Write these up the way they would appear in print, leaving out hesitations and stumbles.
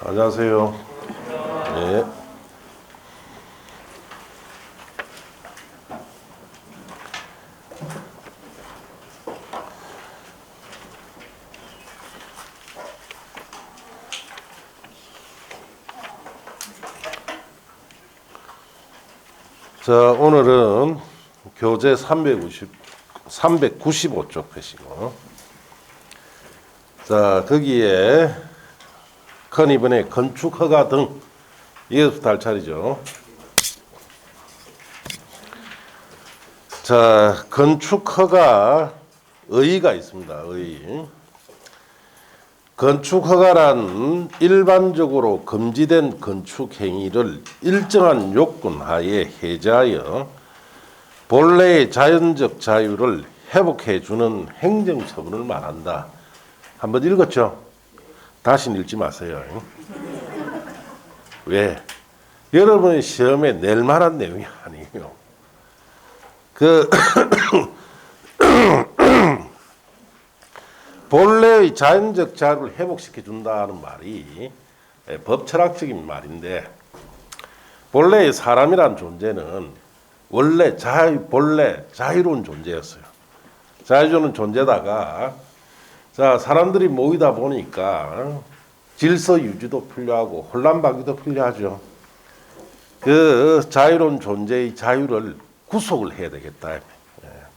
안녕하세요. 네. 자, 오늘은 교재 395쪽 펴시고, 자, 거기에 이번에 건축 허가 등 이게부터 할 차례죠. 자, 건축 허가 의의가 있습니다. 의의. 건축 허가란 일반적으로 금지된 건축 행위를 일정한 요건 하에 해제하여 본래의 자연적 자유를 회복해 주는 행정처분을 말한다. 한번 읽었죠? 다시는 읽지 마세요. 왜? 여러분의 시험에 낼 만한 내용이 아니에요. 본래의 자연적 자유를 회복시켜 준다는 말이 법철학적인 말인데, 본래의 사람이란 존재는 원래 본래 자유로운 존재였어요. 자유로운 존재다가, 자, 사람들이 모이다 보니까 질서 유지도 필요하고 혼란 방지도 필요하죠. 그 자유로운 존재의 자유를 구속을 해야 되겠다.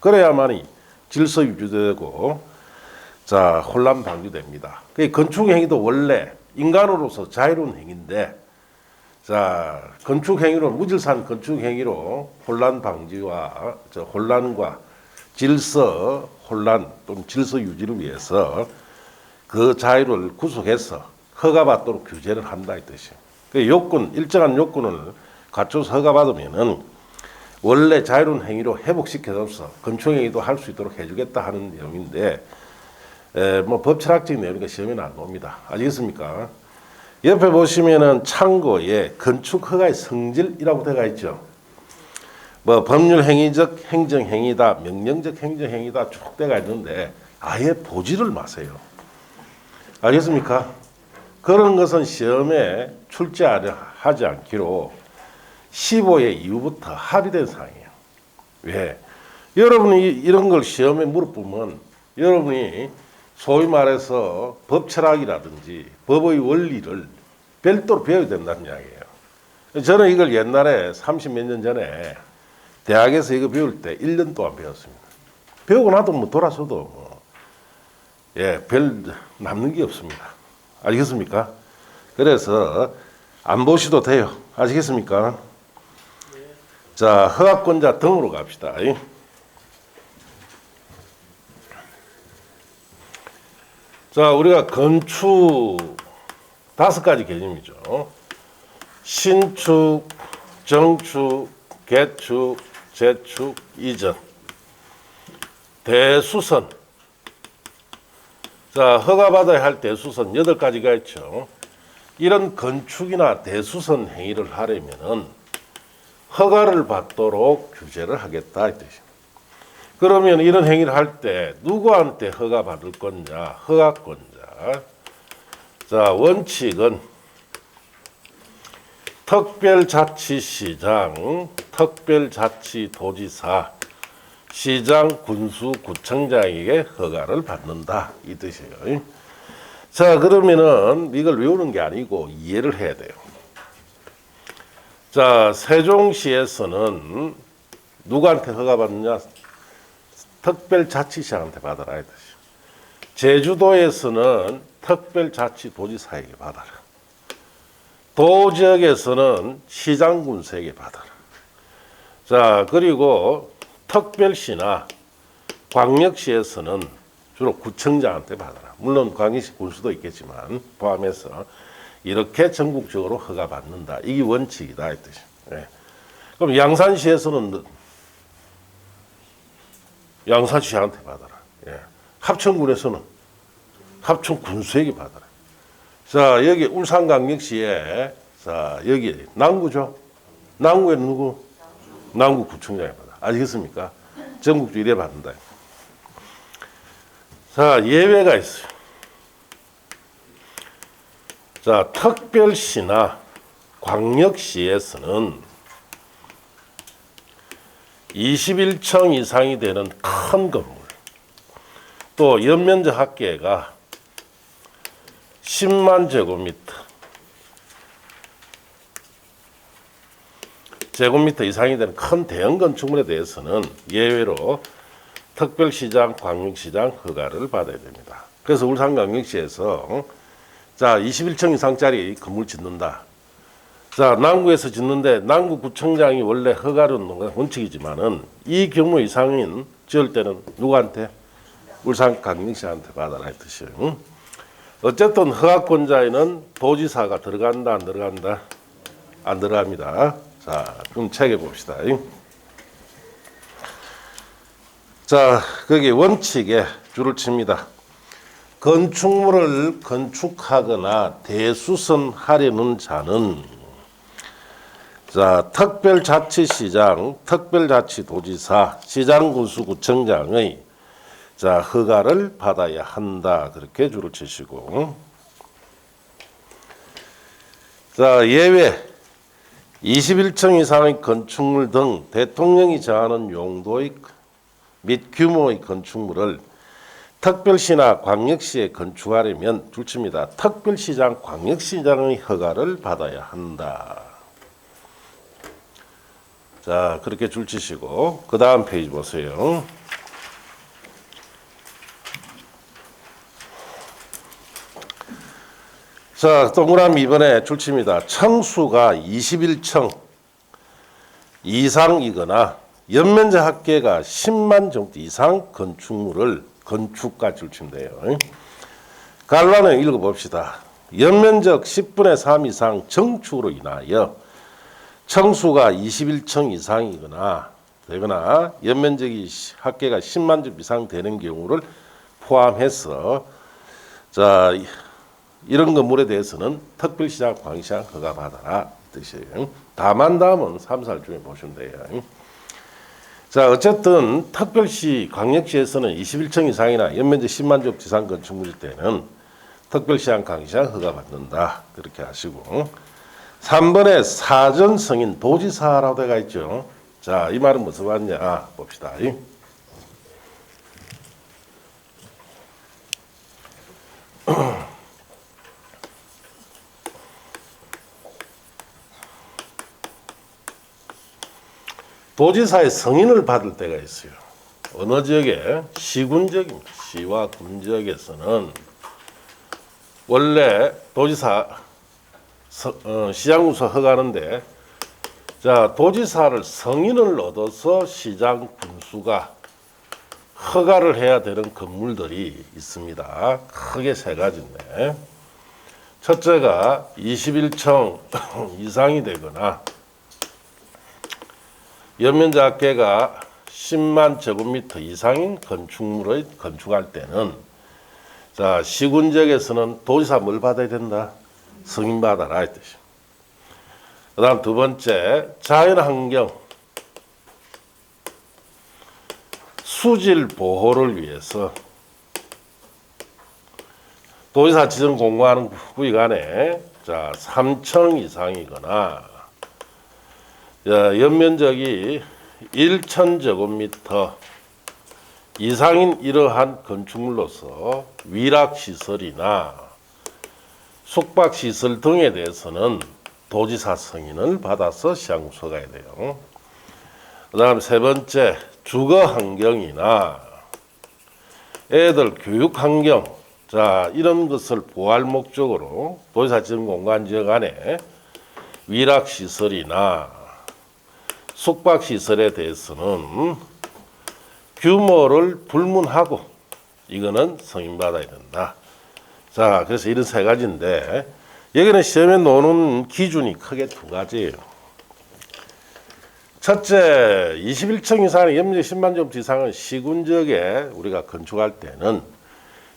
그래야만이 질서 유지되고, 자, 혼란 방지됩니다. 그 건축 행위도 원래 인간으로서 자유로운 행위인데, 자, 건축 행위로 무질서한 건축 행위로 혼란 방지와 혼란과 질서 혼란 또는 질서 유지를 위해서 그 자유를 구속해서 허가받도록 규제를 한다 이 뜻이에요. 그 요건, 일정한 요건을 갖춰서 허가받으면은 원래 자유로운 행위로 회복시켜서 건축 행위도 할 수 있도록 해주겠다 하는 내용인데, 뭐 법철학적인 내용이니까 시험에는 안 옵니다. 아시겠습니까? 옆에 보시면은 창고에 건축 허가의 성질이라고 되어 있죠. 뭐 법률 행위적 행정 행위다, 명령적 행정 행위다 쭉 되어 있는데 아예 보지를 마세요. 알겠습니까? 그런 것은 시험에 출제하지 않기로 15회 이후부터 합의된 사항이에요. 왜? 여러분이 이런 걸 시험에 물어보면 여러분이 소위 말해서 법철학이라든지 법의 원리를 별도로 배워야 된다는 이야기예요. 저는 이걸 옛날에 30 몇 년 전에 대학에서 이거 배울 때 1년 동안 배웠습니다. 배우고 나도 뭐 돌아서도 별 남는 게 없습니다. 알겠습니까? 그래서 안 보셔도 돼요. 아시겠습니까? 자, 허가권자 등으로 갑시다. 자, 우리가 건축 5가지 개념이죠. 신축, 정축, 개축, 재축, 이전, 대수선. 자, 허가받아야 할 대수선 8가지가 있죠. 이런 건축이나 대수선 행위를 하려면은 허가를 받도록 규제를 하겠다 이 뜻입니다. 그러면 이런 행위를 할 때 누구한테 허가 받을 거냐? 허가권자. 자, 원칙은 특별자치시장, 특별자치도지사, 시장, 군수, 구청장에게 허가를 받는다 이 뜻이에요. 자, 그러면은 이걸 외우는 게 아니고 이해를 해야 돼요. 자, 세종시에서는 누구한테 허가 받느냐? 특별자치시장한테 받아라 이 뜻이에요. 제주도에서는 특별자치도지사에게 받아라. 도지역에서는 시장군수에게 받아라. 자, 그리고 특별시나 광역시에서는 주로 구청장한테 받아라. 물론 광역시 군수도 있겠지만 포함해서 이렇게 전국적으로 허가받는다. 이게 원칙이다 이 뜻이에요. 그럼 양산시에서는 양산시장한테 받아라. 합천군에서는 합천군수에게 받아라. 자, 여기 울산광역시에, 자, 여기 남구죠. 남구에는 누구? 남구구청장에 받아. 아시겠습니까? 전국적으로 이래 받는다. 자, 예외가 있어요. 자, 특별시나 광역시에서는 21층 이상이 되는 큰 건물, 또 연면적 합계가 10만 제곱미터 이상이 되는 큰 대형 건축물에 대해서는 예외로 특별시장, 광역시장 허가를 받아야 됩니다. 그래서 울산광역시에서 자 21층 이상짜리 건물 짓는다. 자 남구에서 짓는데 남구구청장이 원래 허가를 넣는 건 원칙이지만은 이 경우 이상인 지을 때는 누구한테? 울산광역시한테 받아라 이 뜻이에요. 응? 어쨌든 허가권자에는 도지사가 들어간다 안 들어간다? 안 들어갑니다. 자 그럼 책에 봅시다. 자 거기 원칙에 줄을 칩니다. 건축물을 건축하거나 대수선하려는 자는 자 특별자치시장, 특별자치도지사, 시장군수구청장의 자 허가를 받아야 한다. 그렇게 줄을 치시고 자 예외 21층 이상의 건축물 등 대통령이 정하는 용도의 및 규모의 건축물을 특별시나 광역시에 건축하려면 줄칩니다. 특별시장, 광역시장의 허가를 받아야 한다. 자 그렇게 줄치시고 그 다음 페이지 보세요. 자 동그라미 이번에 줄칩니다. 층수가 21층 이상이거나 연면적 합계가 10만 정도 이상 건축물을 건축가 줄치면 돼요. 갈라는 읽어봅시다. 연면적 10분의 3 이상 정축으로 인하여 층수가 21층 이상이거나 되거나 연면적이 합계가 10만 점 이상 되는 경우를 포함해서 자 이런 건물에 대해서는 특별시장, 광역시장 허가 받아라 뜻이에요. 다만 다음은 3, 4 중에 보시면 돼요. 자 어쨌든 특별시, 광역시에서는 21층 이상이나 연면적 10만 점 이상 건축물일 때는 특별시장, 광역시장 허가 받는다. 그렇게 하시고 3번에 사전 승인 도지사라고 되어 있죠. 자 이 말은 무슨 말이냐 봅시다. 도지사의 승인을 받을 때가 있어요. 어느 지역에? 시군지역입니다. 시와 군지역에서는 원래 도지사 시장군수 허가하는데 자 도지사를 승인을 얻어서 시장 군수가 허가를 해야 되는 건물들이 있습니다. 크게 세 가지인데 첫째가 21층 이상이 되거나 연면적 합계가 10만 제곱미터 이상인 건축물을 건축할 때는 자 시군지역에서는 도지사 뭘 받아야 된다? 승인 받아라 이 뜻이에요. 그 다음 두 번째 자연환경 수질 보호를 위해서 도지사 지정 공고하는 구역 안에 자 3층 이상이거나 연면적이 1,000제곱미터 이상인 이러한 건축물로서 위락시설이나 숙박시설 등에 대해서는 도지사 승인을 받아서 시장군수 가야 돼요. 그 다음 세 번째 주거환경이나 애들 교육환경 자 이런 것을 보호할 목적으로 도지사 지정 공간지역 안에 위락시설이나 숙박시설에 대해서는 규모를 불문하고 이거는 승인받아야 된다. 자, 그래서 이런 세 가지인데 여기는 시험에 나오는 기준이 크게 두 가지예요. 첫째, 21층 이상의 연면적 10만 제곱미터 이상은 시군지역에 우리가 건축할 때는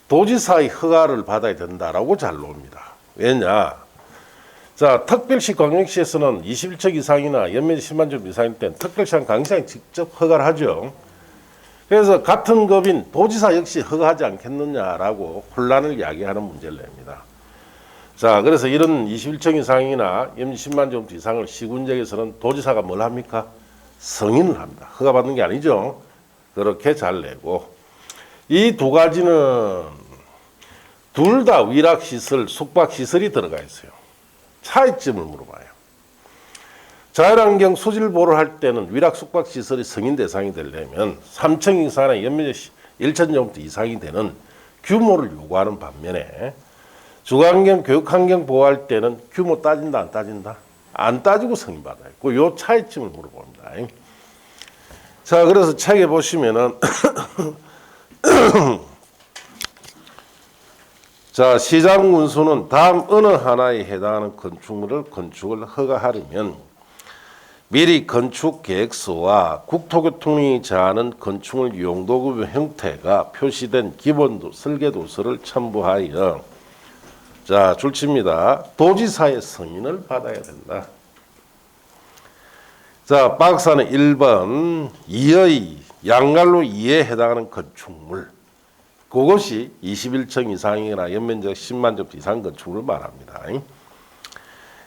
도지사의 허가를 받아야 된다라고 잘 나옵니다. 왜냐? 자, 특별시, 광역시에서는 21층 이상이나 연면적 10만 제곱미터 이상일 때는 특별시랑 광역시장이 직접 허가를 하죠. 그래서 같은 급인 도지사 역시 허가하지 않겠느냐라고 혼란을 야기하는 문제를 냅니다. 자, 그래서 이런 21층 이상이나 염지 10만 제곱미터 이상을 시군지역에서는 도지사가 뭘 합니까? 승인을 합니다. 허가받는 게 아니죠. 그렇게 잘 내고, 이 두 가지는 둘 다 위락시설, 숙박시설이 들어가 있어요. 차이점을 물어봐요. 자연환경 수질보를 할 때는 위락 숙박시설이 승인 대상이 되려면 3층 이상의 연면적 1,000제곱미터 이상이 되는 규모를 요구하는 반면에 주거환경, 교육환경 보호할 때는 규모 따진다, 안 따진다? 안 따지고 승인받아요. 그 차이점을 물어봅니다. 자, 그래서 책에 보시면은 자, 시장 운수는 다음 어느 하나에 해당하는 건축을 허가하려면 미리 건축 계획서와 국토교통청이 제하는 건축물 용도급 형태가 표시된 기본 설계도서를 첨부하여 자, 줄칩니다. 도지사의 승인을 받아야 된다. 자, 박사는 1번 이의 양갈로 2에 해당하는 건축물, 그것이 21층 이상이나 연면적 10만 제곱미터 이상 건축물을 말합니다.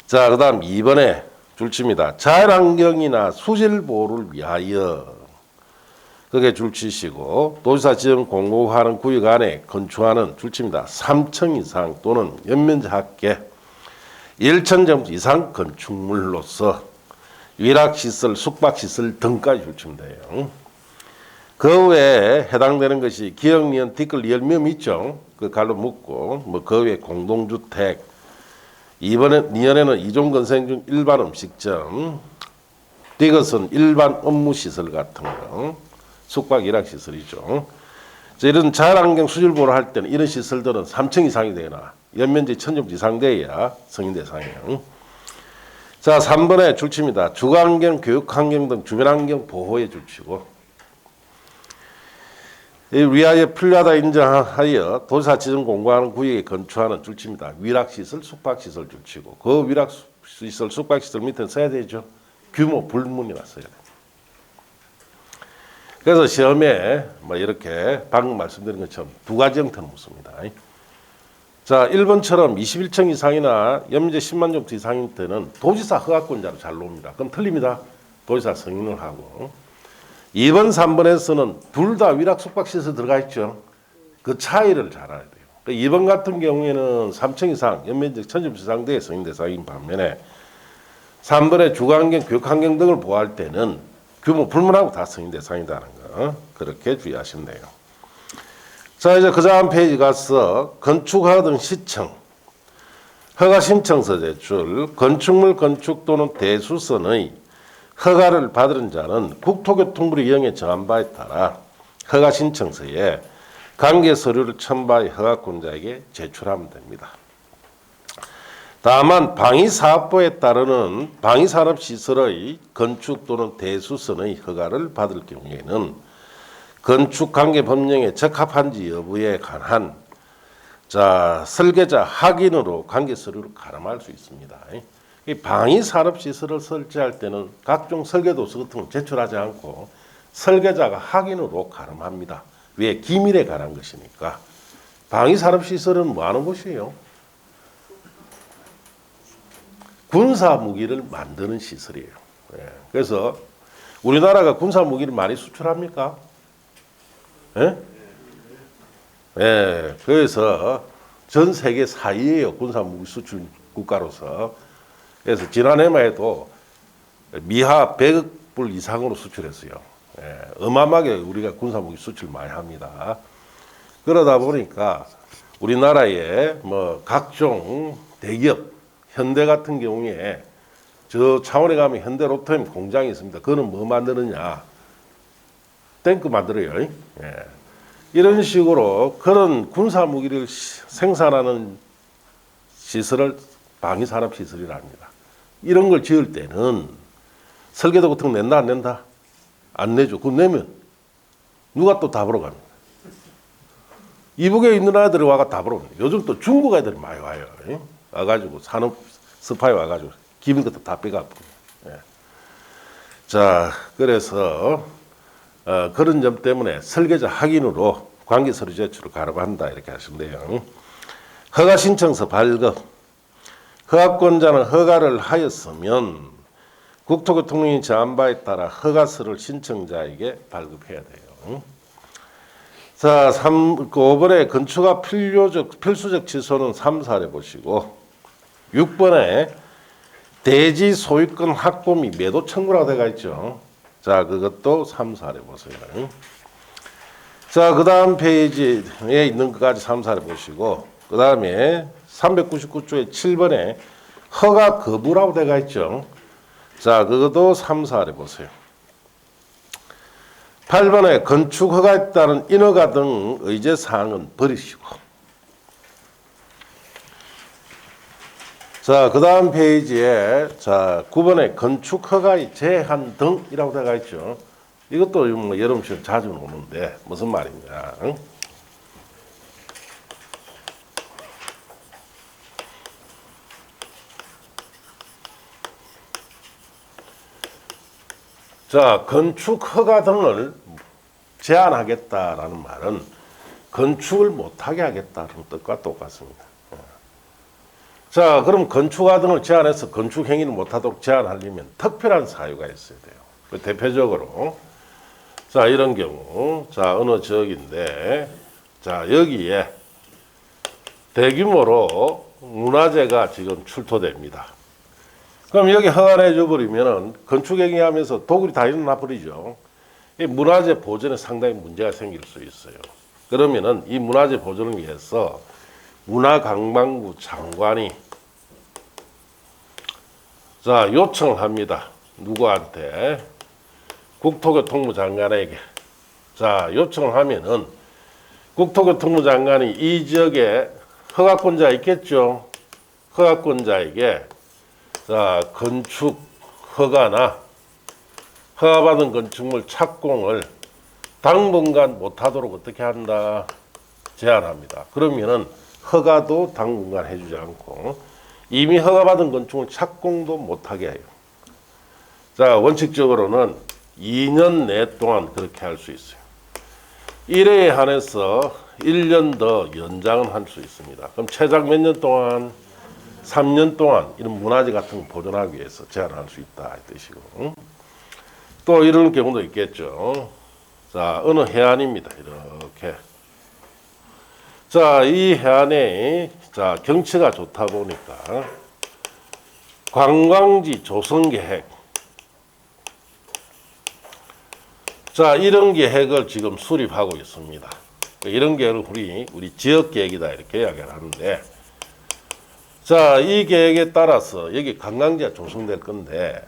자, 그 다음 2번에 줄칩니다. 자연환경이나 수질보호를 위하여, 그게 줄치시고 도지사 지정 공고하는 구역 안에 건축하는 줄칩니다. 3층 이상 또는 연면적 합계 1,000제곱미터 이상 건축물로서 위락시설, 숙박시설 등까지 줄치면 돼요. 그 외에 해당되는 것이 기역, 니은, 티끌, 리을, 미음 있죠. 그 갈로 묶고 뭐 그 외에 공동주택, 이번에 니은에는 이종건설 중 일반 음식점, 이것은 일반 업무시설 같은 거, 숙박 일학시설이죠. 이런 자연환경 수질보를 할 때는 이런 시설들은 3층 이상이 되거나 연면적 1,000제곱미터 이상 돼야 승인 대상이에요. 자, 3번에 줄칩니다. 주거환경, 교육환경 등 주변환경 보호에 줄치고, 위하여 필요하다 인정하여 도지사 지정 공고하는 구역에 건축하는 줄칩니다. 위락시설, 숙박시설 줄치고, 그 위락시설, 숙박시설 밑에 써야 되죠. 규모 불문이나 써야 돼요. 그래서 시험에 뭐 이렇게 방금 말씀드린 것처럼 두 가지 형태는 묻습니다. 자, 1번처럼 21층 이상이나 연면적 10만 제곱미터 이상일 때는 도지사 허가권자로 잘 나옵니다. 그럼 틀립니다. 도지사 승인을 하고. 2번, 3번에서는 둘 다 위락 숙박시설 들어가 있죠. 그 차이를 잘 알아야 돼요. 2번 같은 경우에는 3층 이상, 연면적 1,000제곱미터 이상 돼 승인 대상인 반면에 3번에 주거환경, 교육환경 등을 보호할 때는 규모 불문하고 다 승인 대상이라는 거 그렇게 주의하시면 돼요. 자, 이제 그 다음 페이지 가서 건축허가 등 시청, 허가 신청서 제출, 건축물 건축 또는 대수선의 허가를 받은 자는 국토교통부의 이용에 정한 바에 따라 허가 신청서에 관계 서류를 첨부하여 허가권자에게 제출하면 됩니다. 다만 방위사업부에 따르는 방위산업시설의 건축 또는 대수선의 허가를 받을 경우에는 건축관계법령에 적합한지 여부에 관한 자, 설계자 확인으로 관계서류를 가름할 수 있습니다. 이 방위산업시설을 설치할 때는 각종 설계도서 같은 걸 제출하지 않고 설계자가 확인으로 가름합니다. 왜? 기밀에 관한 것이니까. 방위산업시설은 뭐 하는 곳이에요? 군사무기를 만드는 시설이에요. 예. 그래서 우리나라가 군사무기를 많이 수출합니까? 예? 예. 그래서 전 세계 4위예요. 군사무기 수출 국가로서. 그래서 지난해만 해도 미하 100억 불 이상으로 수출했어요. 예. 어마어마하게 우리가 군사무기 수출 많이 합니다. 그러다 보니까 우리나라의 뭐 각종 대기업, 현대 같은 경우에 저 창원에 가면 현대로템 공장이 있습니다. 그거는 뭐 만드느냐? 탱크 만들어요. 예. 이런 식으로 그런 군사무기를 생산하는 시설을 방위산업시설이랍니다. 이런 걸 지을 때는 설계도 같은 거 낸다 안 낸다? 안 내죠. 그거 내면 누가 또 답으로 갑니까? 이북에 있는 아이들이 와가 답으로 옵니다. 요즘 또 중국 애들이 많이 와요. 와가지고 산업 스파이 와가지고 기분 것도 다 빼갖고. 예. 자, 그래서 그런 점 때문에 설계자 확인으로 관계서류 제출을 가름한다 이렇게 하시면 돼요. 허가 신청서 발급. 허가권자는 허가를 하였으면 국토교통령이 정한 바에 따라 허가서를 신청자에게 발급해야 돼요. 자, 5번에 건축가 필수적 취소는 3, 4를 보시고 6번에 대지 소유권 확보 및 매도 청구라고 되어 있죠. 자, 그것도 3, 4를 보세요. 자, 그 다음 페이지에 있는 것까지 3, 4를 보시고 그 다음에 399조의 7번에 허가 거부라고 되어 있죠. 자, 그것도 3, 4를 보세요. 8번에 건축 허가에 따른 인허가 등 의제 사항은 버리시고. 자, 그 다음 페이지에 자 9번에 건축 허가의 제한 등이라고 되어 있죠. 이것도 뭐 여름 시험 자주 오는데 무슨 말이냐? 자, 건축 허가 등을 제한하겠다라는 말은 건축을 못하게 하겠다는 뜻과 똑같습니다. 자, 그럼 건축 허가 등을 제한해서 건축 행위를 못하도록 제한하려면 특별한 사유가 있어야 돼요. 대표적으로 자, 이런 경우 자, 어느 지역인데 자, 여기에 대규모로 문화재가 지금 출토됩니다. 그럼 여기 허가를 해줘버리면 건축행위 하면서 도굴이 다 일어나 버리죠. 이 문화재 보존에 상당히 문제가 생길 수 있어요. 그러면은 이 문화재 보존을 위해서 문화관광부 장관이 자, 요청을 합니다. 누구한테? 국토교통부 장관에게. 자, 요청을 하면은 국토교통부 장관이 이 지역에 허가권자 있겠죠. 허가권자에게 자, 건축 허가나 허가받은 건축물 착공을 당분간 못하도록 어떻게 한다? 제한합니다. 그러면은 허가도 당분간 해주지 않고 이미 허가받은 건축물 착공도 못하게 해요. 자, 원칙적으로는 2년 내 동안 그렇게 할 수 있어요. 1회에 한해서 1년 더 연장은 할 수 있습니다. 그럼 최장 몇 년 동안? 3년 동안 이런 문화재 같은 거 보존하기 위해서 제한할 수 있다 이 뜻이고. 또 이런 경우도 있겠죠. 자, 어느 해안입니다. 이렇게. 자, 이 해안에 자, 경치가 좋다 보니까 관광지 조성 계획. 자, 이런 계획을 지금 수립하고 있습니다. 이런 계획을 우리 지역 계획이다 이렇게 이야기를 하는데 자, 이 계획에 따라서 여기 관광지가 조성될 건데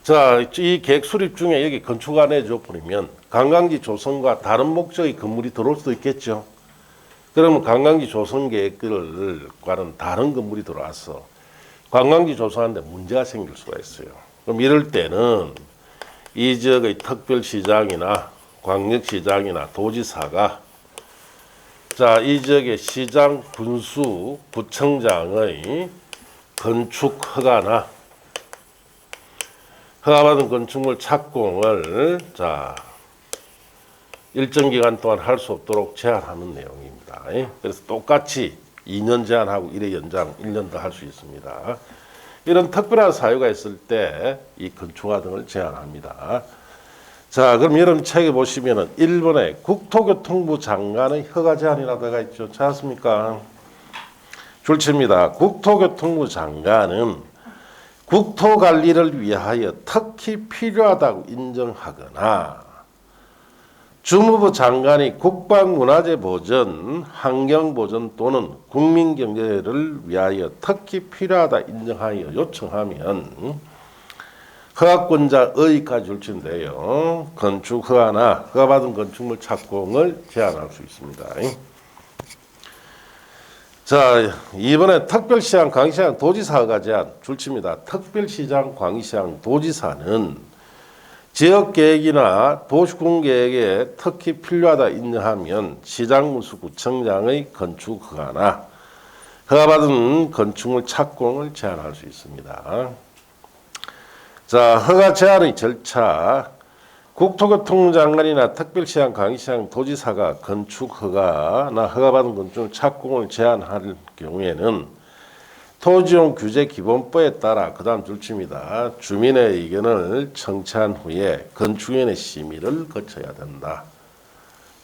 자, 이 계획 수립 중에 여기 건축 안 해줘 버리면 관광지 조성과 다른 목적의 건물이 들어올 수도 있겠죠. 그러면 관광지 조성 계획과는 다른 건물이 들어와서 관광지 조성하는데 문제가 생길 수가 있어요. 그럼 이럴 때는 이 지역의 특별시장이나 광역시장이나 도지사가 자, 이 지역의 시장, 군수, 구청장의 건축 허가나 허가받은 건축물 착공을 자, 일정 기간 동안 할 수 없도록 제한하는 내용입니다. 그래서 똑같이 2년 제한하고 1회 연장 1년 더 할 수 있습니다. 이런 특별한 사유가 있을 때 이 건축허가 등을 제한합니다. 자, 그럼 여러분 책에 보시면은 1번에 국토교통부 장관의 허가 제한이라고 되어 있죠. 찾았습니까? 줄칩니다. 국토교통부 장관은 국토관리를 위하여 특히 필요하다고 인정하거나 주무부 장관이 국방문화재 보전, 환경보전 또는 국민경제를 위하여 특히 필요하다 인정하여 요청하면 허가권자 의의까지 줄친데요. 건축 허가나 허가받은 건축물 착공을 제한할 수 있습니다. 자, 이번에 특별시장, 광시장, 도지사 허가 제한 줄칩니다. 특별시장, 광시장, 도지사는 지역계획이나 도시군계획에 특히 필요하다 인정하면 시장군수구청장의 건축 허가나 허가받은 건축물 착공을 제한할 수 있습니다. 자, 허가 제한의 절차. 국토교통부 장관이나 특별시장, 광시장, 도지사가 건축 허가나 허가받은 건축물 착공을 제한할 경우에는 토지용 규제 기본법에 따라 그 다음 줄칩니다. 주민의 의견을 청취한 후에 건축위원회 심의를 거쳐야 된다.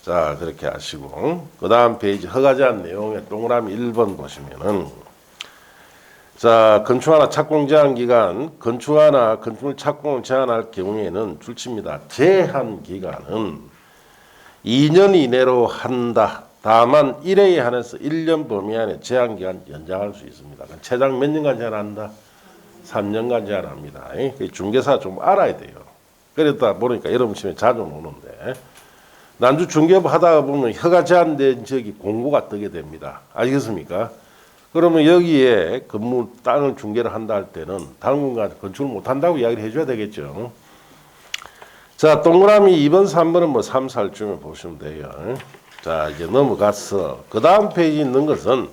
자, 그렇게 하시고 그 다음 페이지 허가제한 내용의 동그라미 1번 보시면은 자, 건축하나 착공 제한 기간, 건축하나 건축물 착공을 제한할 경우에는 줄칩니다. 제한 기간은 2년 이내로 한다. 다만 1회에 한해서 1년 범위 안에 제한 기간 연장할 수 있습니다. 최장 몇 년간 제한한다? 3년간 제한합니다. 중개사 좀 알아야 돼요. 그러다 보니까 여러분 시험에 자주 오는데 난주 중개업 하다가 보면 허가 제한된 지역이 공고가 뜨게 됩니다. 아시겠습니까? 그러면 여기에 건물 땅을 중개를 한다 할 때는 당분간 건축을 못 한다고 이야기를 해줘야 되겠죠. 자, 동그라미 2번, 3번은 뭐 3, 4쯤에 보시면 돼요. 자, 이제 넘어가서 그 다음 페이지에 있는 것은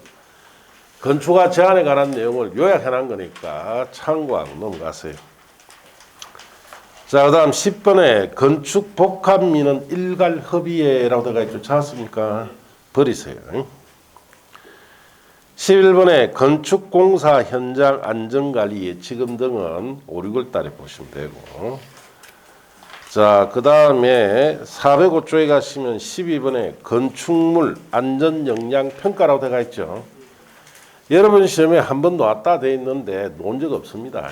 건축가 제한에 관한 내용을 요약해 놓은 거니까 참고하고 넘어가세요. 자, 그 다음 10번에 건축 복합민은 일괄 협의회라고 들어가 있죠. 찾았습니까? 버리세요. 11번에 건축공사 현장 안전관리 예치금 등은 5, 6월 달에 보시면 되고 자, 그 다음에 405쪽에 가시면 12번에 건축물 안전영향평가라고 되어 있죠. 여러분 시험에 한 번 나왔다 돼 있는데 놓은 적 없습니다.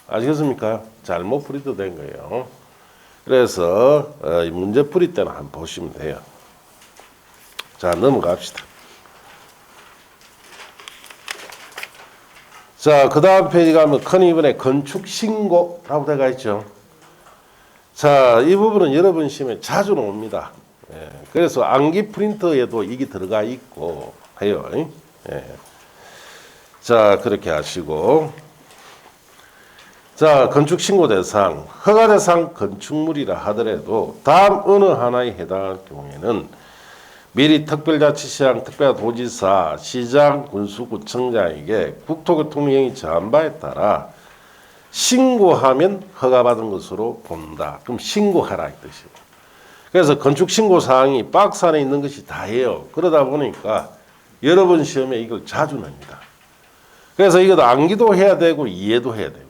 아시겠습니까? 잘못 풀이도 된 거예요. 그래서 문제 풀이 때는 한번 보시면 돼요. 자, 넘어갑시다. 자, 그 다음 페이지 가면 큰 이번에 건축신고라고 되어 있죠. 자, 이 부분은 여러분 시험에 자주 나옵니다. 예, 그래서 암기 프린터에도 이게 들어가 있고 해요. 예. 자, 그렇게 하시고 자, 건축신고 대상, 허가 대상 건축물이라 하더라도 다음 어느 하나에 해당할 경우에는 미리 특별자치시장, 특별도지사, 시장, 군수구청장에게 국토교통령이 정한 바에 따라 신고하면 허가받은 것으로 본다. 그럼 신고하라 이 뜻이고. 그래서 건축신고 사항이 박스 안에 있는 것이 다예요. 그러다 보니까 여러분 시험에 이걸 자주 냅니다. 그래서 이것도 암기도 해야 되고 이해도 해야 되고.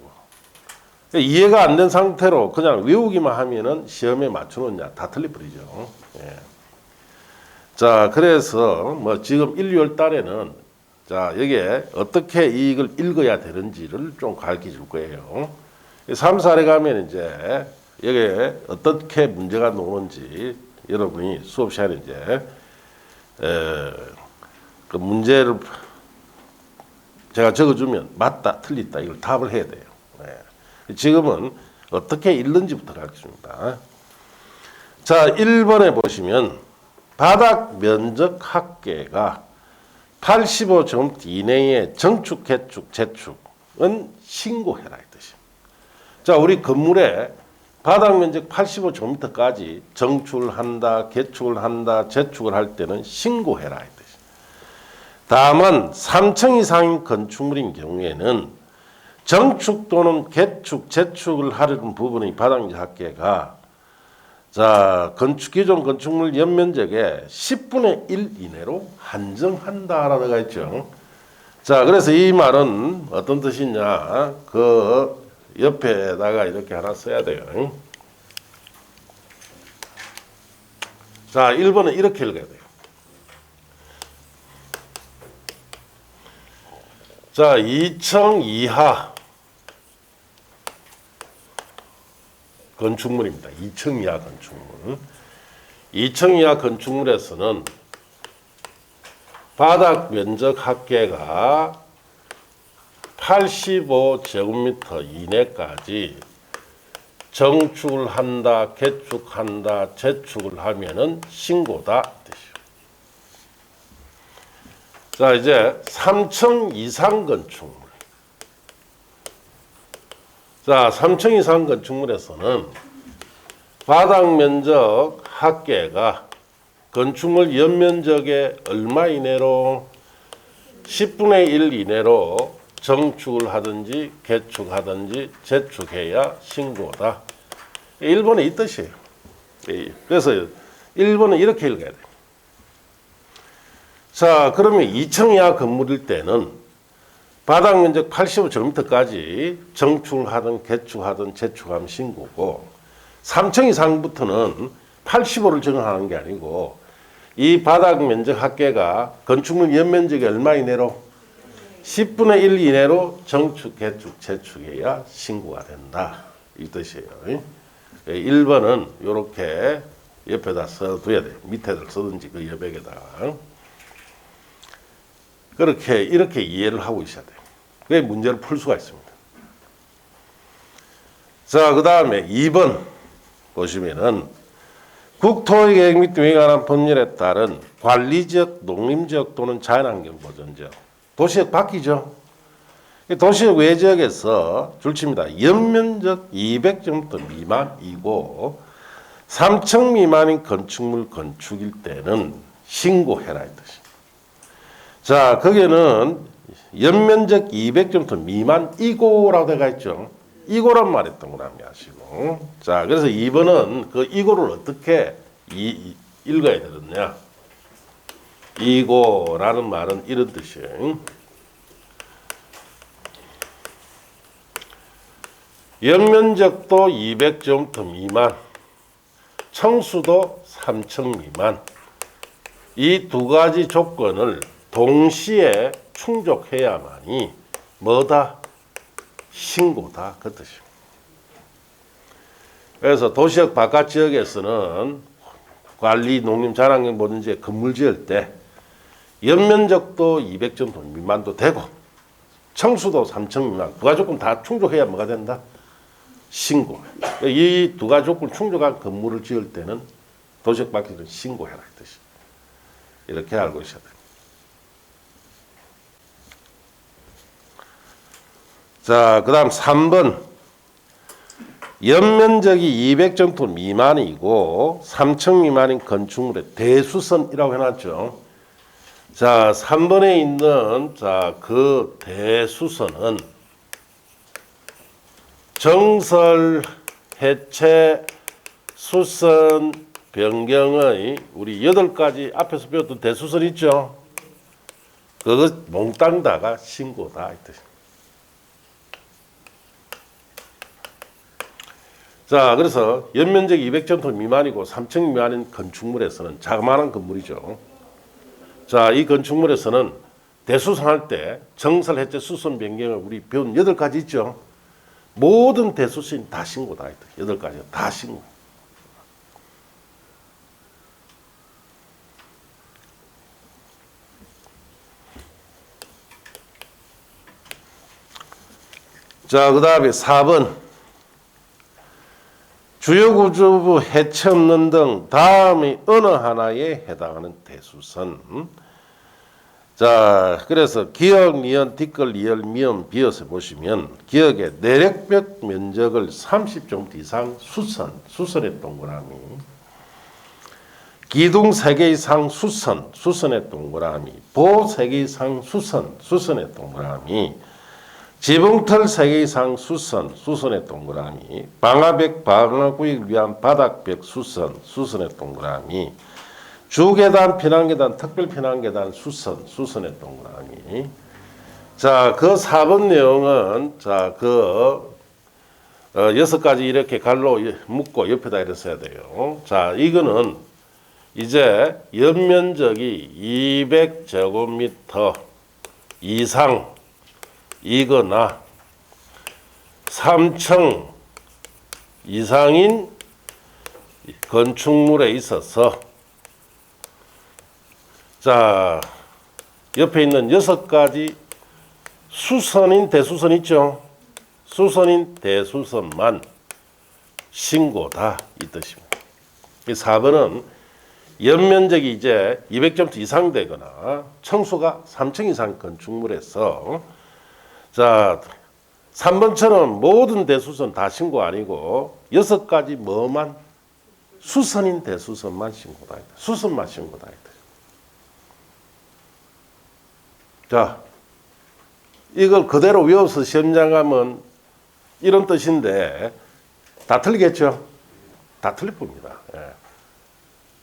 이해가 안 된 상태로 그냥 외우기만 하면은 시험에 맞추느냐 다 틀려버리죠. 예. 자, 그래서 뭐 지금 1, 2월 달에는 자, 여기에 어떻게 이걸 읽어야 되는지를 좀 가르쳐 줄 거예요. 3, 4에 가면 이제 여기에 어떻게 문제가 나오는지 여러분이 수업 시간에 이제 그 문제를 제가 적어주면 맞다, 틀렸다 이걸 답을 해야 돼요. 네. 지금은 어떻게 읽는지부터 가르쳐줍니다. 자, 1번에 보시면 바닥 면적 합계가 85제곱미터 이내의 정축, 개축, 재축은 신고해라 이 뜻이에요. 자, 우리 건물에 바닥 면적 85제곱미터까지 정축을 한다, 개축을 한다, 재축을 할 때는 신고해라 이 뜻이에요. 다만 3층 이상인 건축물인 경우에는 정축 또는 개축, 재축을 하려는 부분의 바닥 면적 합계가 자, 기존 건축물 연면적의 10분의 1 이내로 한정한다라고 되어 있죠. 자, 그래서 이 말은 어떤 뜻이냐? 그 옆에다가 이렇게 하나 써야 돼요. 자, 1번은 이렇게 읽어야 돼요. 자, 2층 이하 건축물입니다. 2층 이하 건축물. 2층 이하 건축물에서는 바닥 면적 합계가 85제곱미터 이내까지 정축을 한다, 개축한다, 재축을 하면은 신고다 뜻이요. 자, 이제 3층 이상 건축물. 자, 3층 이상 건축물에서는 바닥 면적 합계가 건축물 연면적의 얼마 이내로 10분의 1 이내로 정축을 하든지 개축하든지 재축해야 신고다. 1번은 이 뜻이에요. 그래서 1번은 이렇게 읽어야 돼요. 자, 그러면 2층 이하 건물일 때는 바닥 면적 85제곱미터까지 정축하든 개축하든 재축하면 신고고 3층 이상부터는 85를 정하는 게 아니고 이 바닥 면적 합계가 건축물 연면적이 얼마 이내로 10분의 1 이내로 정축, 개축, 재축해야 신고가 된다. 이 뜻이에요. 1번은 이렇게 옆에다 써둬야 돼요. 밑에다 써든지 그 여백에다가. 이렇게 이해를 하고 있어야 돼요. 그게 문제를 풀 수가 있습니다. 자, 그 다음에 2번 보시면은 국토의 계획 및 등에 관한 법률에 따른 관리지역, 농림지역 또는 자연환경 보전지역, 도시역 바뀌죠. 도시역 외지역에서 줄칩니다. 연면적 200제곱미터 미만이고 3층 미만인 건축물 건축일 때는 신고해라 이 뜻입니다. 자, 거기에는 연면적 200제곱미터 미만이고라고 되어 있죠. 이고란 말에 동그라미 하시고. 자, 그래서 2번은 그 이고를 어떻게 읽어야 되느냐. 이고라는 말은 이런 뜻이에요. 연면적도 200제곱미터 미만, 청수도 3층 미만. 이 두 가지 조건을 동시에 충족해야만이 뭐다? 신고다. 그 뜻입니다. 그래서 도시역 바깥 지역에서는 관리, 농림, 자연환경 보전지에 건물 지을 때 연면적도 200제곱미터 미만도 되고 청수도 3층 미만 두 가지 조건 다 충족해야 뭐가 된다? 신고. 이 두 가지 조건 충족한 건물을 지을 때는 도시역 밖에는 신고해라 이 뜻이. 이렇게 알고 있어야 돼요. 자, 그 다음 3번. 연면적이 200제곱미터 미만이고 3층 미만인 건축물의 대수선이라고 해놨죠. 자, 3번에 있는 그 대수선은 정설, 해체, 수선, 변경의 우리 8가지 앞에서 배웠던 대수선 있죠. 그거 몽땅 다가 신고다 이 뜻입니다. 자, 그래서 연면적이 200제곱미터 미만이고 3층 미만인 건축물에서는 자그마한 건물이죠. 자, 이 건축물에서는 대수선할 때 정설, 해체, 수선, 변경을 우리 배운 8가지 있죠. 모든 대수선이 다 신고다. 8가지가 다 신고. 자, 그 다음에 4번. 주요구조부 해체 없는 등 다음의 어느 하나에 해당하는 대수선. 자, 그래서 기역, 니은, 뒷글, 리을, 미음, 비어서 보시면 기역의 내력벽 면적을 30제곱미터 이상 수선의 동그라미. 기둥 3개 이상 수선의 동그라미. 보 3개 이상 수선의 동그라미. 지붕틀 3개 이상 수선의 동그라미. 방화벽, 방화구역을 위한 바닥벽 수선의 동그라미. 주계단, 피난계단, 특별피난계단 수선의 동그라미. 자, 그 4번 내용은 그 6가지 이렇게 갈로 묶고 옆에다 이렇게 써야 돼요. 자, 이거는 이제 연면적이 200제곱미터 이상이거나 3층 이상인 건축물에 있어서 자, 옆에 있는 6가지 수선인 대수선 있죠. 수선인 대수선만 신고다 이 뜻입니다. 이 4번은 연면적이 이제 200제곱미터 이상 되거나 청수가 3층 이상 건축물에서 자, 3번처럼 모든 대수선 다 신고 아니고 6가지 뭐만 수선인 대수선만 신고다. 수선만 신고다. 자, 이걸 그대로 외워서 시험장 가면 이런 뜻인데 다 틀리겠죠? 다 틀릴 겁니다. 예.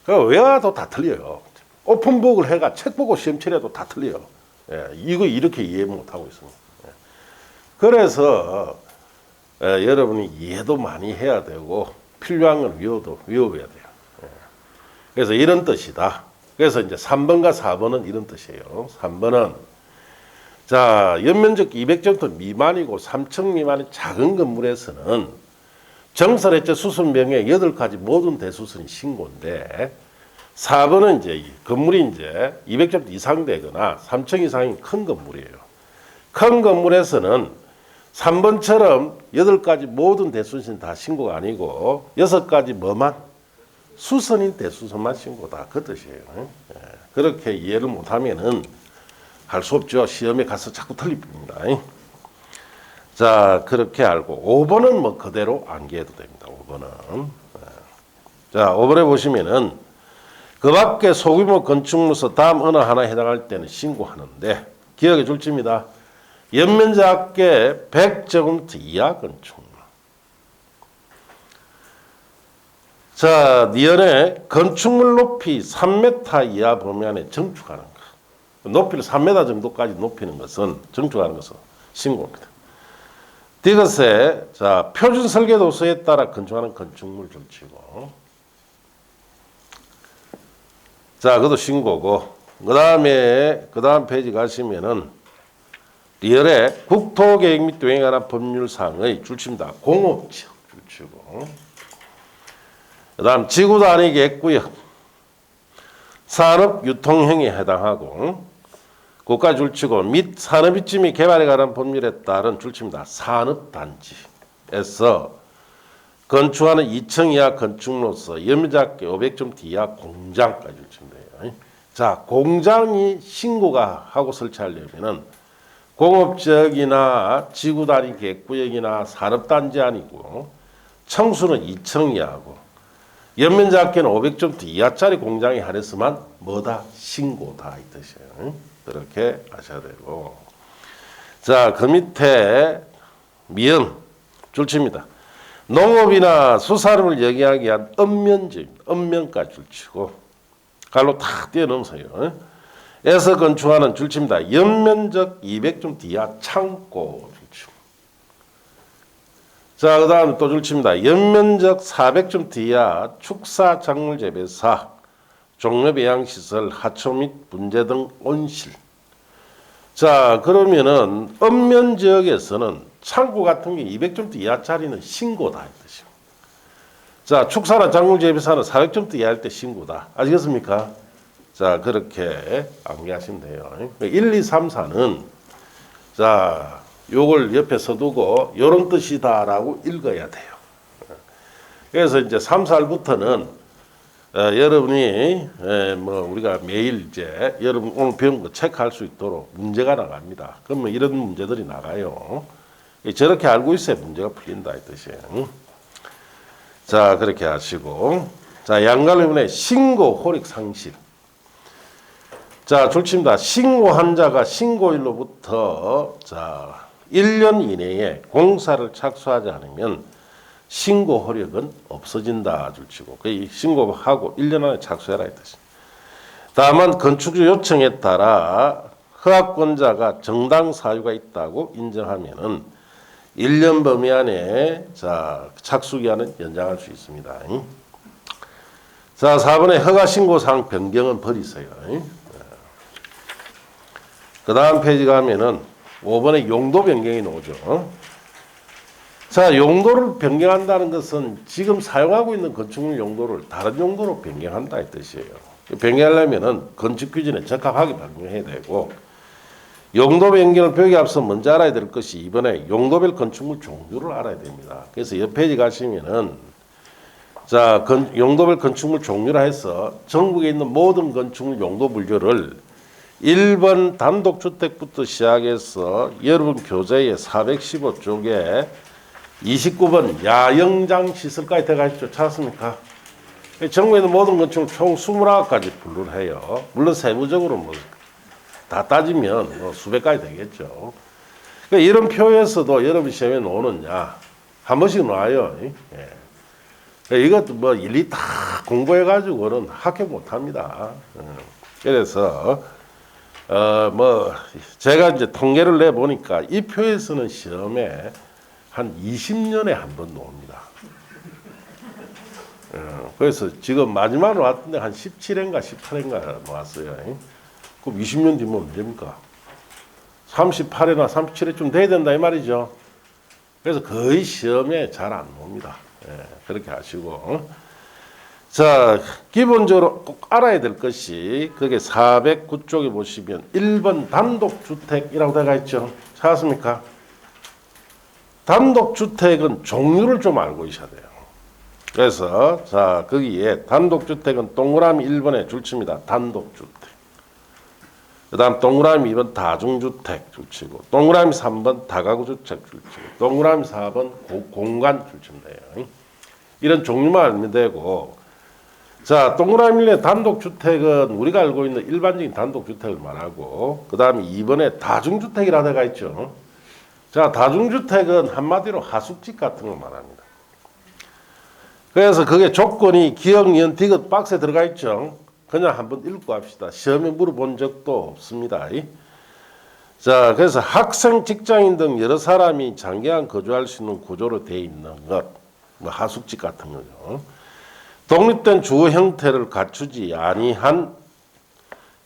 그 외워도 다 틀려요. 오픈북을 해가 책 보고 시험 치려도 다 틀려요. 예. 이거 이렇게 이해 못하고 있습니다. 그래서 여러분이 이해도 많이 해야 되고 필요한 건 외워야 돼요. 그래서 이런 뜻이다. 그래서 이제 3번과 4번은 이런 뜻이에요. 3번은 자, 연면적 200제곱미터 미만이고 3층 미만의 작은 건물에서는 정설해체 수선명의 8가지 모든 대수선이 신고인데 4번은 이제 건물이 이제 200제곱미터 이상 되거나 3층 이상인 큰 건물이에요. 큰 건물에서는 3번처럼 8가지 모든 대수선이 다 신고가 아니고 6가지 뭐만? 수선인 대수선만 신고다. 그 뜻이에요. 그렇게 이해를 못하면은 할 수 없죠. 시험에 가서 자꾸 틀립니다. 자, 그렇게 알고 5번은 뭐 그대로 암기해도 됩니다. 5번은. 자, 5번에 보시면은 그 밖에 소규모 건축물에서 다음 어느 하나에 해당할 때는 신고하는데 기억해 줄집니다. 연면적계 100제곱미터 이하 건축물. 자, 니은에 건축물 높이 3m 이하 범위 안에 정축하는 것. 높이를 3m 정도까지 높이는 것은 정축하는 것은 신고입니다. 디귿에 자 표준 설계 도서에 따라 건축하는 건축물 줄치고 자 그것도 신고고 그 다음 페이지 가시면은 리얼에 국토계획 및 도행에 관한 법률상의 줄칩니다. 공업지역 줄치고 그 다음 지구 단위 계획구역 산업 유통형에 해당하고 국가 줄치고 및 산업 입지 개발에 관한 법률에 따른 줄칩니다. 산업단지에서 건축하는 2층 이하 건축로서 연면적계 500제곱미터 이하 공장까지 줄칩니다. 자, 공장이 신고가 하고 설치하려면은 공업지역이나 지구 단위 계획구역이나 산업단지 아니고 청수는 2층 이하고 연면적계는 500제곱미터 이하짜리 공장에 한해서만 뭐다? 신고다 이 뜻이에요. 그렇게 아셔야 되고 자, 그 밑에 미음 줄칩니다. 농업이나 수산업을 영위하기 위한 읍면지입니다. 읍면까지 줄치고 갈로 탁 띄어넣으세요. 에서 건축하는 줄칩니다. 연면적 200제곱미터 이하 창고 줄치고 자, 그 다음에 또 줄칩니다. 연면적 400제곱미터 이하 축사 작물 재배사 종묘 배양시설 하초 및 분재 등 온실. 자, 그러면은 읍면 지역에서는 창고 같은 게 200제곱미터 이하짜리는 신고다 이 뜻이고. 자, 축사나 작물 재배사는 400제곱미터 이하일 때 신고다. 아시겠습니까? 자, 그렇게 암기하시면 돼요. 1, 2, 3, 4는 자, 요걸 옆에 써두고 요런 뜻이다라고 읽어야 돼요. 그래서 이제 3, 4부터는 여러분이 뭐 우리가 매일 이제 여러분 오늘 배운 거 체크할 수 있도록 문제가 나갑니다. 그러면 이런 문제들이 나가요. 저렇게 알고 있어야 문제가 풀린다 이 뜻이에요. 자, 그렇게 하시고 자, 양갈래문의 신고 호릭 상실. 자, 줄칩니다. 신고한 자가 신고일로부터 자 1년 이내에 공사를 착수하지 않으면 신고 효력은 없어진다 줄치고 그 신고하고 1년 안에 착수해라 이 뜻이. 다만 건축주 요청에 따라 허가권자가 정당 사유가 있다고 인정하면은 1년 범위 안에 자 착수 기한은 연장할 수 있습니다. 자, 4번에 허가 신고사항 변경은 버리세요. 그 다음 페이지 가면은 5번에 용도 변경이 나오죠. 자, 용도를 변경한다는 것은 지금 사용하고 있는 건축물 용도를 다른 용도로 변경한다 이 뜻이에요. 변경하려면은 건축 규정에 적합하게 변경해야 되고 용도 변경을 배우기 앞서 먼저 알아야 될 것이 이번에 용도별 건축물 종류를 알아야 됩니다. 그래서 옆 페이지 가시면은 자, 용도별 건축물 종류라 해서 전국에 있는 모든 건축물 용도 분류를 1번 단독주택부터 시작해서 여러분 교재의 415쪽에 29번 야영장시설까지 들어가십시오. 찾았습니까? 전국에 있는 모든 건축물 총 29가지 분류를 해요. 물론 세부적으로 뭐 다 따지면 뭐 수백 가지 되겠죠. 그러니까 이런 표에서도 여러분 시험에 나오느냐 한 번씩 나와요. 예. 그러니까 이것도 뭐 일일이 다 공부해가지고는 합격 못합니다. 그래서 뭐 제가 이제 통계를 내 보니까 이 표에서는 시험에 한 20년에 한 번 나옵니다. 그래서 지금 마지막으로 왔던데 한 17회인가 18회인가 나왔어요. 그럼 20년 뒤면 언제입니까? 38회나 37회쯤 돼야 된다 이 말이죠. 그래서 거의 시험에 잘 안 나옵니다. 그렇게 하시고. 자, 기본적으로 꼭 알아야 될 것이 그게 409쪽에 보시면 1번 단독주택이라고 되어 있죠. 찾았습니까? 단독주택은 종류를 좀 알고 있어야 돼요. 그래서 자 거기에 단독주택은 동그라미 1번에 줄칩니다. 단독주택. 그 다음 동그라미 2번 다중주택 줄치고 동그라미 3번 다가구주택 줄치고 동그라미 4번 공간 줄치면 돼요. 이런 종류만 알면 되고 자 동그라미 1의 단독주택은 우리가 알고 있는 일반적인 단독주택을 말하고 그 다음에 2번에 다중주택이라 되어 있죠. 자 다중주택은 한마디로 하숙집 같은 거 말합니다. 그래서 그게 조건이 기억, 니은, 디귿 박스에 들어가 있죠. 그냥 한번 읽고 합시다. 시험에 물어본 적도 없습니다. 자, 그래서 학생, 직장인 등 여러 사람이 장기간 거주할 수 있는 구조로 되어 있는 것, 뭐 하숙집 같은 거죠. 독립된 주거 형태를 갖추지 아니한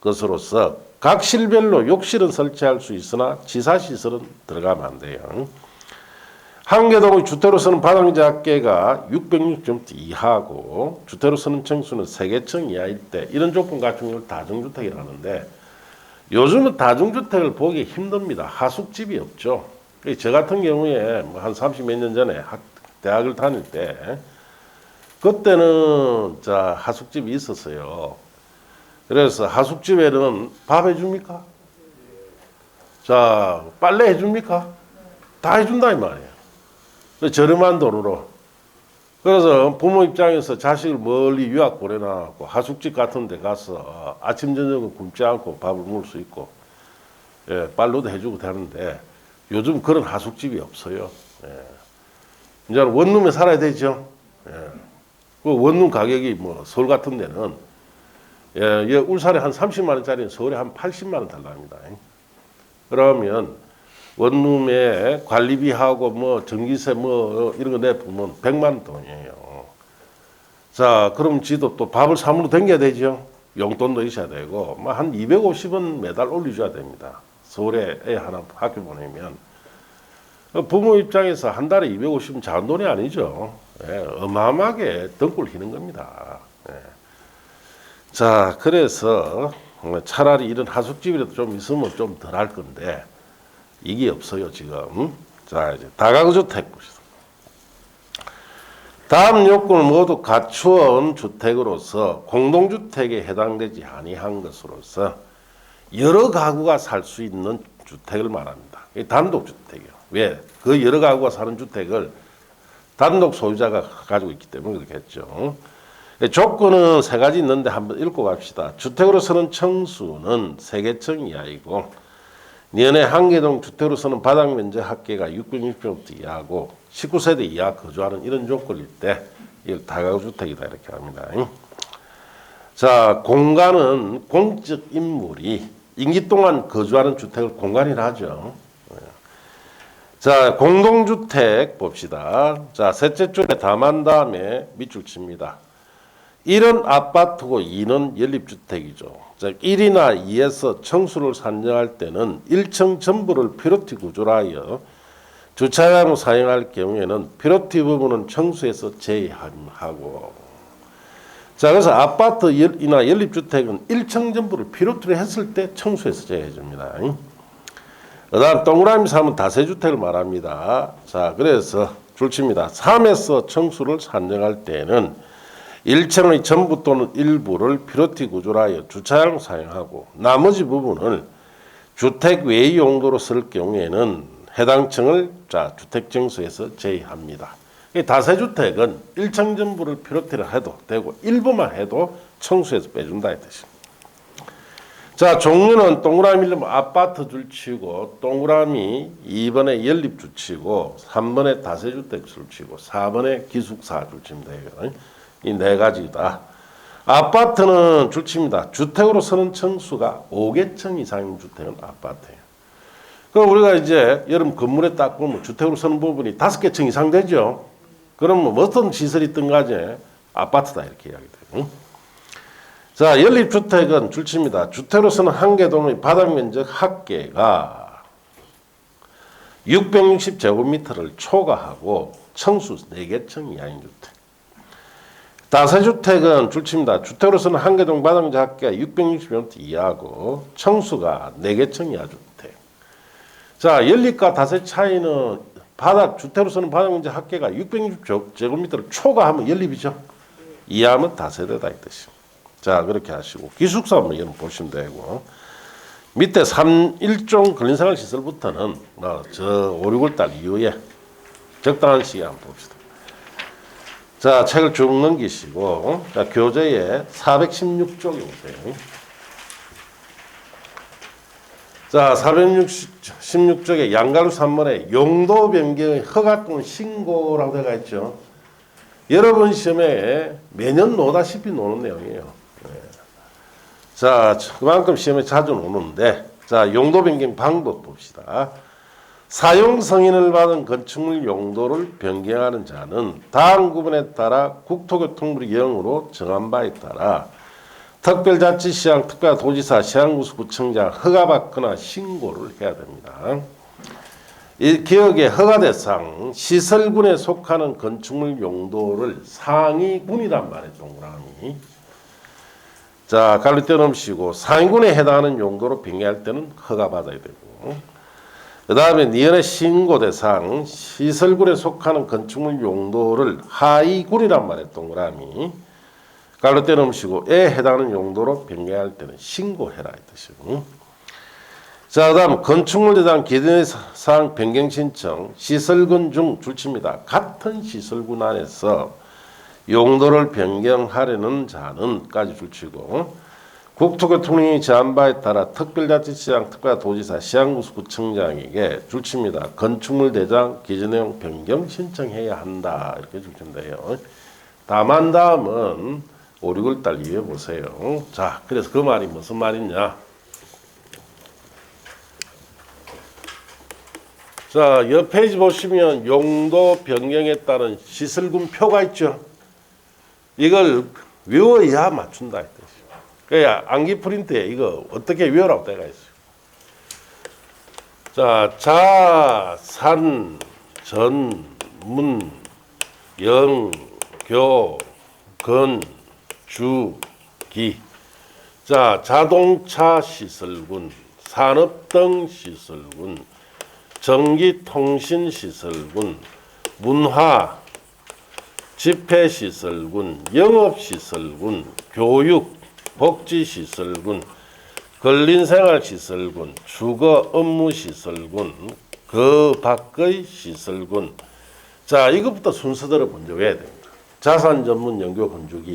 것으로서 각 실별로 욕실은 설치할 수 있으나 지사시설은 들어가면 안 돼요. 한 개동의 주택으로서는 바닥면적 합계가 660제곱미터 이하고 주택으로서는 층수는 3개층 이하일 때 이런 조건 갖춘 걸 다중주택이라고 하는데 요즘은 다중주택을 보기 힘듭니다. 하숙집이 없죠. 저 같은 경우에 뭐 한 30몇 년 전에 대학을 다닐 때 그때는 자 하숙집이 있었어요. 그래서 하숙집에는 밥 해줍니까? 자 빨래 해줍니까? 다 해준다 이 말이에요. 저렴한 돈으로. 그래서 부모 입장에서 자식을 멀리 유학 보내놔갖고 하숙집 같은 데 가서 아침 저녁은 굶지 않고 밥을 먹을 수 있고 빨래도 해주고 되는데 요즘 그런 하숙집이 없어요. 이제 원룸에 살아야 되죠. 그 원룸 가격이 뭐 서울 같은 데는 울산에 한 30만 원짜리는 서울에 한 80만 원 달랍니다. 그러면 원룸에 관리비하고 뭐 전기세 뭐 이런 거 내보면 100만 원 돈이에요. 자, 그럼 지도 또 밥을 사물로 댕겨야 되죠. 용돈도 있어야 되고 뭐 한 250원 매달 올려줘야 됩니다. 서울에 애 하나 학교 보내면 부모 입장에서 한 달에 250원 작은 돈이 아니죠. 어마어마하게 등골 휘는 겁니다. 자, 그래서 차라리 이런 하숙집이라도 좀 있으면 좀 덜 할 건데 이게 없어요 지금. 자 이제 다가구주택 보시죠. 다음 요건을 모두 갖추어온 주택으로서 공동주택에 해당되지 아니한 것으로서 여러 가구가 살 수 있는 주택을 말합니다. 이 단독주택이요. 왜? 그 여러 가구가 사는 주택을 단독 소유자가 가지고 있기 때문에 그렇게 했죠. 조건은 세 가지 있는데 한번 읽고 갑시다. 주택으로서는 층수는 3개층 이하이고 니은의 한 개동 주택으로서는 바닥 면적 합계가 660제곱미터 이하고 19세대 이하 거주하는 이런 조건일 때 이걸 다가구 주택이다 이렇게 합니다. 자, 공간은 공적 인물이 임기 동안 거주하는 주택을 공간이라 하죠. 자, 공동주택 봅시다. 자, 셋째 줄에 담한 다음에 밑줄 칩니다. 1은 아파트고 2는 연립주택이죠. 즉 1이나 2에서 층수를 산정할 때는 1층 전부를 피로티 구조로 하여 주차장으로 사용할 경우에는 피로티 부분은 층수에서 제외하고 자 그래서 아파트이나 연립주택은 1층 전부를 피로티로 했을 때 층수에서 제외해 줍니다. 그 다음 동그라미 3은 다세주택을 말합니다. 자 그래서 줄칩니다. 3에서 층수를 산정할 때는 1층의 전부 또는 일부를 피로티 구조로 하여 주차장으로 사용하고 나머지 부분을 주택 외의 용도로 쓸 경우에는 해당 층을 자 주택증수에서 제외합니다. 다세주택은 1층 전부를 피로티를 해도 되고 일부만 해도 층수에서 빼준다 이 뜻입니다. 자 종류는 동그라미 1번 아파트 줄치고 동그라미 2번에 연립 줄치고 3번에 다세주택 줄치고 4번에 기숙사 줄치면 돼요. 이 네 가지다. 아파트는 줄칩니다. 주택으로 서는 층수가 5개층 이상인 주택은 아파트예요. 그럼 우리가 이제 여러분 건물에 딱 보면 주택으로 서는 부분이 5개 층 이상 되죠. 그럼 뭐 어떤 시설이 있든 간에 아파트다 이렇게 이야기돼요. 자, 연립주택은 줄칩니다. 주택으로서는 한 개 동의 바닥 면적 합계가 660제곱미터를 초과하고 층수 4개층 이하인 주택. 다세주택은 줄칩니다. 주택으로서는 한 개 동의 바닥 면적 합계가 660제곱미터 이하고 층수가 4개층 이하 주택. 자, 연립과 다세 차이는 주택으로서는 바닥 면적 합계가 660제곱미터를 초과하면 연립이죠. 이하면 다세대다 이 뜻입니다. 자, 그렇게 하시고 기숙사 한번 여러분 보시면 되고 밑에 1종 근린생활시설부터는 저 5, 6월달 이후에 적당한 시기에 한번 봅시다. 자, 책을 쭉 넘기시고 자, 교재에 416쪽에 보세요. 자, 416쪽에 양가로 3번에 용도 변경의 허가 또는 신고라고 되어 있죠. 여러분 시험에 매년 노다시피 노는 내용이에요. 자, 그만큼 시험에 자주 노는데, 자, 용도 변경 방법 봅시다. 사용 승인을 받은 건축물 용도를 변경하는 자는 다음 구분에 따라 국토교통부의 영으로 정한 바에 따라 특별자치시장, 특별도지사, 시장구청장 허가받거나 신고를 해야 됩니다. 이 기억의 허가 대상 시설군에 속하는 건축물 용도를 상위군이란 말이에요. 동그라미. 자, 갈릴 때 넘으시고 상위군에 해당하는 용도로 변경할 때는 허가받아야 되고 그 다음에 니은의 신고 대상 시설군에 속하는 건축물 용도를 하위군이란 말이에요. 동그라미. 갈릴 때 넘으시고 에 해당하는 용도로 변경할 때는 신고해라 이 뜻이고. 자, 다음 건축물 대상 기존의 사항 변경 신청 시설군 중 줄칩니다. 같은 시설군 안에서 용도를 변경하려는 자는까지 줄치고 국토교통령이 제한 바에 따라 특별자치시장, 특별도지사, 시장구청장에게 줄칩니다. 건축물 대상 기존 내용 변경 신청해야 한다 이렇게 줄친대요. 다만 다음은 5, 6월달 이해 보세요. 자, 그래서 그 말이 무슨 말이냐? 자, 옆 페이지 보시면 용도 변경에 따른 시설군 표가 있죠. 이걸 외워야 맞춘다. 그래야 암기 프린트에 이거 어떻게 외우라고 때가 있어요. 자, 자, 산, 전, 문, 영, 교, 건, 주, 기. 자, 자동차 시설군, 산업등 시설군, 전기통신시설군, 문화, 집회시설군, 영업시설군, 교육, 복지시설군, 근린생활시설군, 주거업무시설군, 그 밖의 시설군. 자, 이것부터 순서대로 먼저 외워야 됩니다. 자산전문 연교 건축이.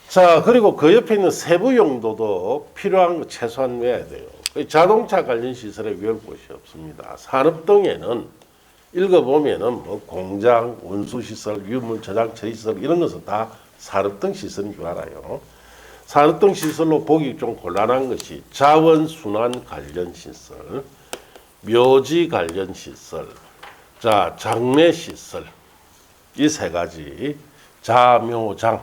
자, 그리고 그 옆에 있는 세부 용도도 필요한 거 최소한 외워야 돼요. 자동차 관련 시설에 외울 곳이 없습니다. 산업 등에는 읽어보면은 뭐 공장, 원수시설, 유물 저장 처리시설 이런 것은 다 산업 등 시설인 줄 알아요. 산업 등 시설로 보기 좀 곤란한 것이 자원순환 관련 시설, 묘지 관련 시설, 자, 장례 시설 이 세 가지 자묘장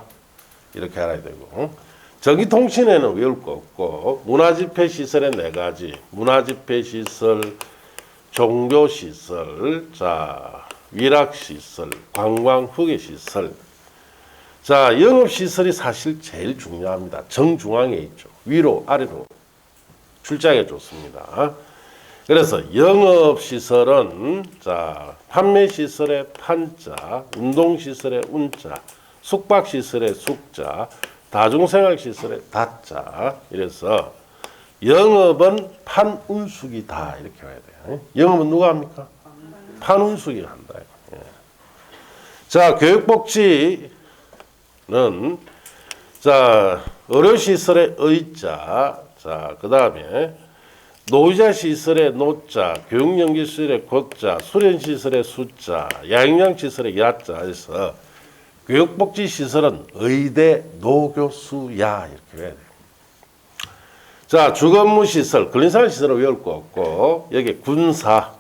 이렇게 알아야 되고 전기통신에는 외울 거 없고 문화집회시설의 4가지 문화집회시설, 종교시설, 자 위락시설, 관광후계시설. 자, 영업시설이 사실 제일 중요합니다. 정중앙에 있죠. 위로 아래로 출제하게 좋습니다. 그래서 영업시설은 자 판매시설의 판자, 운동시설의 운자, 숙박시설의 숙자, 다중생활시설의 다자. 이래서 영업은 판운숙이다 이렇게 해야 돼요. 영업은 누가 합니까? 판운숙이 한다. 예. 자, 교육복지는 자 의료시설의 의자, 자 그다음에 노의자시설의 노자, 교육연기시설의 곧자, 수련시설의 수자, 야영장시설의 야자 해서 교육복지시설은 의대 노교수야 이렇게 해야 돼요. 자, 주거무시설, 근린생활시설은 외울 거 없고 여기 군사,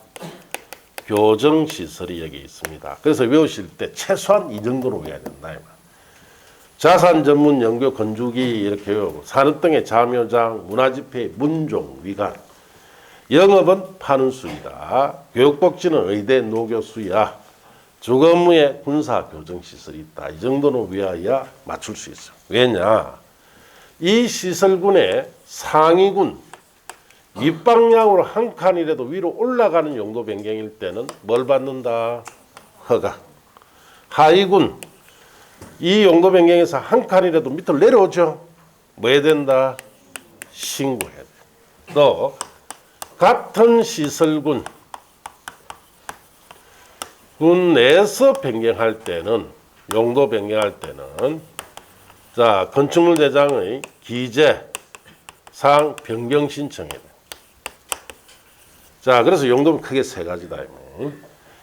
교정시설이 여기 있습니다. 그래서 외우실 때 최소한 이 정도로 외워야 된다. 자산 전문 연교 건축이 이렇게 외우고 산업 등의 자묘장, 문화집회, 문종, 위관, 영업은 파는 수이다. 교육복지는 의대 노교수야. 주거무에 군사 교정시설이 있다. 이 정도는 외워야 맞출 수 있어요. 왜냐? 이 시설군의 상위군 윗방향으로 한 칸이라도 위로 올라가는 용도 변경일 때는 뭘 받는다? 허가. 하위군 이 용도 변경에서 한 칸이라도 밑으로 내려오죠. 뭐 해야 된다? 신고해야 돼. 또 같은 시설군 군 내에서 변경할 때는 용도 변경할 때는 자 건축물 대장의 기재 사항 변경 신청해야 돼. 자 그래서 용도는 크게 세 가지다.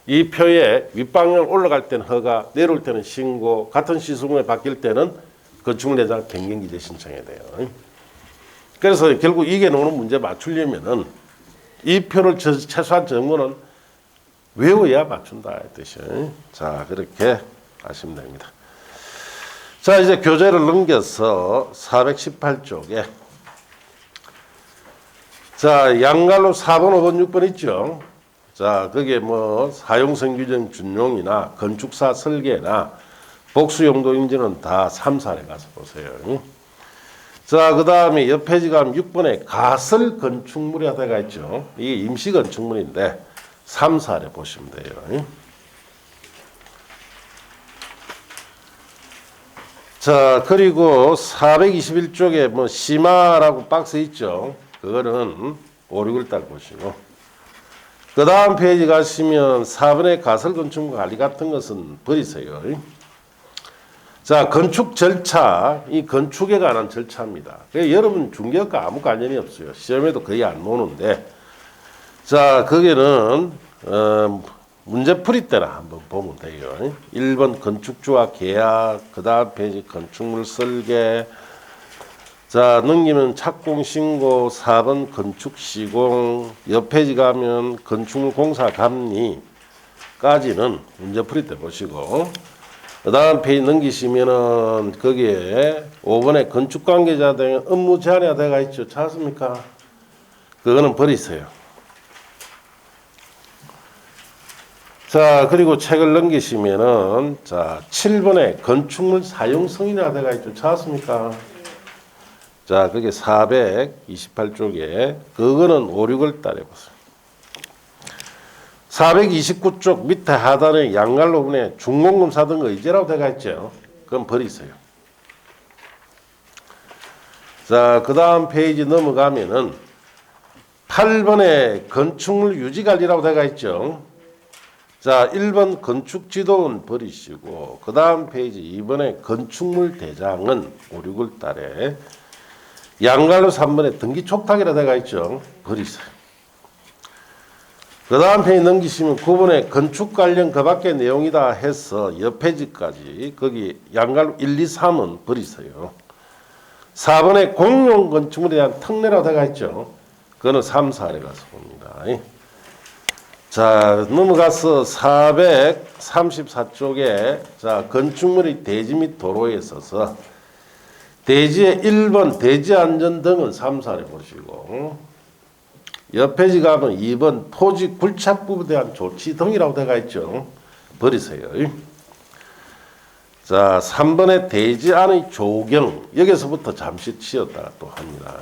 이 표에 윗방향 올라갈 때는 허가, 내려올 때는 신고, 같은 시설군에 바뀔 때는 건축물 대장 변경 기재 신청해야 돼요. 그래서 결국 이게 나오는 문제 맞추려면은 이 표를 최소한 정도는 외워야 맞춘다 이 뜻이에요. 자 그렇게 하시면 됩니다. 자 이제 교재를 넘겨서 418쪽에 자 양갈로 4번, 5번, 6번 있죠. 자 거기에 뭐 사용성 규정 준용이나 건축사 설계나 복수 용도 인증은 다 3, 4에 가서 보세요. 자 그 다음에 옆 페이지 가면 6번에 가설 건축물이 되어 있죠. 이게 임시 건축물인데 3, 4에 보시면 돼요. 자 그리고 421쪽에 뭐 심화라고 박스 있죠. 그거는 5, 6을 딱 보시고 그 다음 페이지 가시면 4번의 가설 건축물 관리 같은 것은 버리세요. 자 건축 절차, 이 건축에 관한 절차입니다. 여러분 중개학과 아무 관련이 없어요. 시험에도 거의 안 나오는데 자 거기는 문제풀이 때나 한번 보면 돼요. 1번 건축주와 계약, 그 다음 페이지 건축물 설계, 자 넘기면 착공 신고, 4번 건축 시공, 옆 페이지 가면 건축물 공사 감리까지는 문제풀이 때 보시고 그 다음 페이지 넘기시면은 거기에 5번에 건축 관계자 등 업무 제한이 되어 있죠. 찾았습니까? 그거는 버리세요. 자 그리고 책을 넘기시면은 자 7번에 건축물 사용성이나 되어 있죠. 찾았습니까? 자 그게 428쪽에 그거는 5, 6월 달에 보세요. 429쪽 밑에 하단에 양갈로분에 중공검사 등 의제라고 되어 있죠. 그건 버리세요. 자 그 다음 페이지 넘어가면은 8번에 건축물 유지관리라고 되어 있죠. 자 1번 건축지도는 버리시고 그 다음 페이지 2번에 건축물 대장은 5, 6월 달에 양갈로 3번에 등기촉탁이라 되어 있죠. 버리세요. 그 다음 페이지 넘기시면 9번에 건축 관련 그 밖의 내용이다 해서 옆 페이지까지 거기 양갈로 1, 2, 3은 버리세요. 4번에 공용 건축물에 대한 특례라고 되어 있죠. 그거는 3, 4에 가서 봅니다. 자 넘어가서 434쪽에 자 건축물의 대지 및 도로에 있어서 대지의 1번 대지 안전 등은 3, 4에 보시고 옆 페이지 가면 2번 토지 굴착 부분에 대한 조치 등이라고 되어 있죠. 버리세요. 자 3번에 대지 안의 조경 여기서부터 잠시 치었다가 또 합니다.